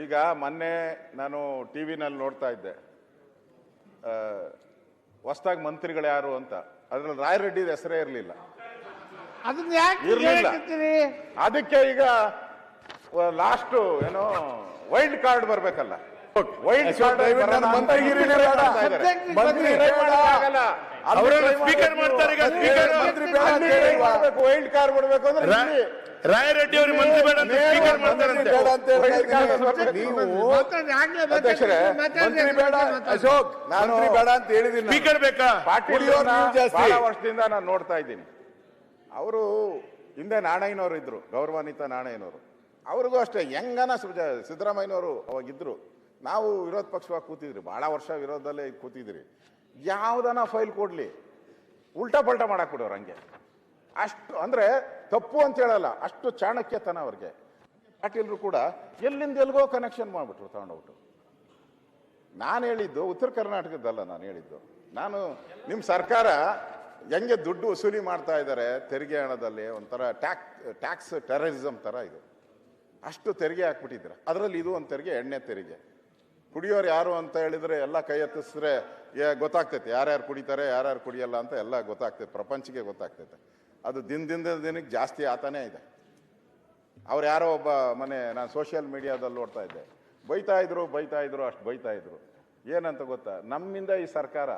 ಈಗ ಮೊನ್ನೆ ನಾನು ಟಿವಿನಲ್ಲಿ ನೋಡ್ತಾ ಇದ್ದೆ, ಹೊಸದಾಗಿ ಮಂತ್ರಿಗಳು ಯಾರು ಅಂತ. ಅದ್ರಲ್ಲಿ ರಾಯರೆಡ್ಡಿ ಹೆಸರೇ ಇರಲಿಲ್ಲ. ಅದಕ್ಕೆ ಈಗ ಲಾಸ್ಟ್ ಏನೋ ವೈಲ್ಡ್ ಕಾರ್ಡ್ ಬರ್ಬೇಕಲ್ಲ, ವೈಲ್ಡ್ ಕಾರ್ಡ್ ಸ್ಪೀಕರ್ ಮಾಡ್ತಾರೆ. ವೈಲ್ಡ್ ಕಾರ್ಡ್ ಬರ್ಬೇಕು ಅಂದ್ರೆ ರಾಯರೆಡ್ಡಿ ಅವರು ಮಂತ್ರಿ ಬೇಡ ಅಂತ ಸ್ಪೀಕರ್ ಮಾಡ್ತಾರಂತೆ. ಅಧ್ಯಕ್ಷರೇ, ಮಂತ್ರಿ ಬೇಡ ಅಶೋಕ್, ನಾನು ಬೇಡ ಅಂತ ಹೇಳಿದ್ದೀನಿ. ಸ್ಪೀಕರ್ ಬೇಕಾ? ಪಾಟೀಲ್ ಬಹಳ ವರ್ಷದಿಂದ ನಾನು ನೋಡ್ತಾ ಇದ್ದೀನಿ. ಅವರು ಹಿಂದೆ ನಾಣಯ್ಯನವರು ಇದ್ರು, ಗೌರವಾನ್ವಿತ ನಾಣಯ್ಯನವರು. ಅವ್ರಿಗೂ ಅಷ್ಟೇ ಹೆಂಗನ ಸಿದ್ದರಾಮಯ್ಯನವರು ಅವಾಗಿದ್ರು. ನಾವು ವಿರೋಧ ಪಕ್ಷವಾಗಿ ಕೂತಿದ್ರಿ, ಬಹಳ ವರ್ಷ ವಿರೋಧದಲ್ಲೇ ಕೂತಿದ್ರಿ. ಯಾವ್ದನ ಫೈಲ್ ಕೊಡ್ಲಿ ಉಲ್ಟಾ ಪಲ್ಟಾ ಮಾಡಕ್ ಬಿಡೋರು ಹಂಗೆ. ಅಷ್ಟು ಅಂದ್ರೆ ತಪ್ಪು ಅಂತ ಹೇಳಲ್ಲ, ಅಷ್ಟು ಚಾಣಕ್ಯತನ ಅವ್ರಿಗೆ. ಪಾಟೀಲ್ರು ಕೂಡ ಎಲ್ಲಿಂದ ಎಲ್ಗೋ ಕನೆಕ್ಷನ್ ಮಾಡ್ಬಿಟ್ರು ತಗೊಂಡೋಗ್ಬಿಟ್ಟು. ನಾನು ಹೇಳಿದ್ದು ಉತ್ತರ ಕರ್ನಾಟಕದಲ್ಲ, ನಾನು ಹೇಳಿದ್ದು ನಿಮ್ಮ ಸರ್ಕಾರ ಹೆಂಗೆ ದುಡ್ಡು ವಸೂಲಿ ಮಾಡ್ತಾ ಇದ್ದಾರೆ ತೆರಿಗೆ ಹಣದಲ್ಲಿ, ಒಂಥರ ಟ್ಯಾಕ್ಸ್ ಟೆರರಿಸಮ್ ತರ ಇದು. ಅಷ್ಟು ತೆರಿಗೆ ಹಾಕ್ಬಿಟ್ಟಿದ್ರೆ, ಅದರಲ್ಲಿ ಇದು ಒಂದು ತೆರಿಗೆ, ಎಣ್ಣೆ ತೆರಿಗೆ. ಕುಡಿಯೋರು ಯಾರು ಅಂತ ಹೇಳಿದ್ರೆ ಎಲ್ಲ ಕೈ ಎತ್ತಿಸಿದ್ರೆ ಗೊತ್ತಾಗ್ತೈತೆ ಯಾರ್ಯಾರು ಕುಡಿತಾರೆ ಯಾರ್ಯಾರು ಕುಡಿಯಲ್ಲ ಅಂತ ಎಲ್ಲ ಗೊತ್ತಾಗ್ತೈತೆ, ಪ್ರಪಂಚಕ್ಕೆ ಗೊತ್ತಾಗ್ತೈತೆ. ಅದು ದಿನಕ್ಕೆ ಜಾಸ್ತಿ ಆತಾನೇ ಇದೆ. ಅವ್ರು ಯಾರೋ ಒಬ್ಬ ನಾನು ಸೋಷಿಯಲ್ ಮೀಡಿಯಾದಲ್ಲಿ ನೋಡ್ತಾ ಇದ್ದೆ, ಬೈತಾ ಇದ್ರು ಅಷ್ಟು ಬೈತಾ ಇದ್ರು. ಏನಂತ ಗೊತ್ತಾ, ನಮ್ಮಿಂದ ಈ ಸರ್ಕಾರ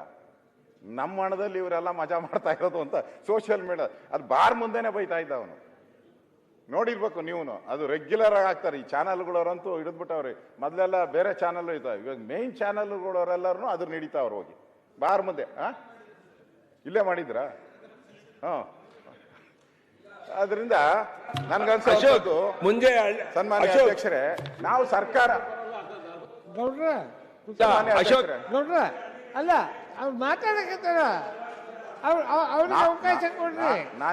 ನಮ್ಮ ಹಣದಲ್ಲಿ ಇವರೆಲ್ಲ ಮಜಾ ಮಾಡ್ತಾ ಇರೋದು ಅಂತ ಸೋಷಿಯಲ್ ಮೀಡಿಯಾ ಅದು ಬಾರ್ ಮುಂದೆನೆ ಬೈತಾ ಇದ್ದ ಅವನು. ನೋಡಿರ್ಬೇಕು ನೀವು, ಅದು ರೆಗ್ಯುಲರ್ ಆಗಿ ಆಗ್ತಾರೆ. ಈ ಚಾನಲ್ಗಳವರಂತೂ ಹಿಡಿದ್ಬಿಟ್ಟವ್ರಿ. ಮೊದಲೆಲ್ಲ ಬೇರೆ ಚಾನಲ್ ಇದ್ದಾವೆ, ಇವಾಗ ಮೇನ್ ಚಾನಲ್ಗಳವರೆಲ್ಲರೂ ಅದ್ರ ನಡೀತಾವ್ರು ಹೋಗಿ ಬಾರ್ ಮುಂದೆ. ಇಲ್ಲೇ ಮಾಡಿದ್ರ? ಅದರಿಂದ ನನ್ಗನ್ಸೋದು ಮುಂದೆ ಸನ್ಮಾನ್ಯ ಅಧ್ಯಕ್ಷರೇ, ನಾವು ಸರ್ಕಾರ ಅಲ್ಲ ಅವ್ರು ಮಾತಾಡಕತ್ತಾರ, ಅವ್ರಿಗೆ ಅವಕಾಶ ಕೊಡ್ರಿ.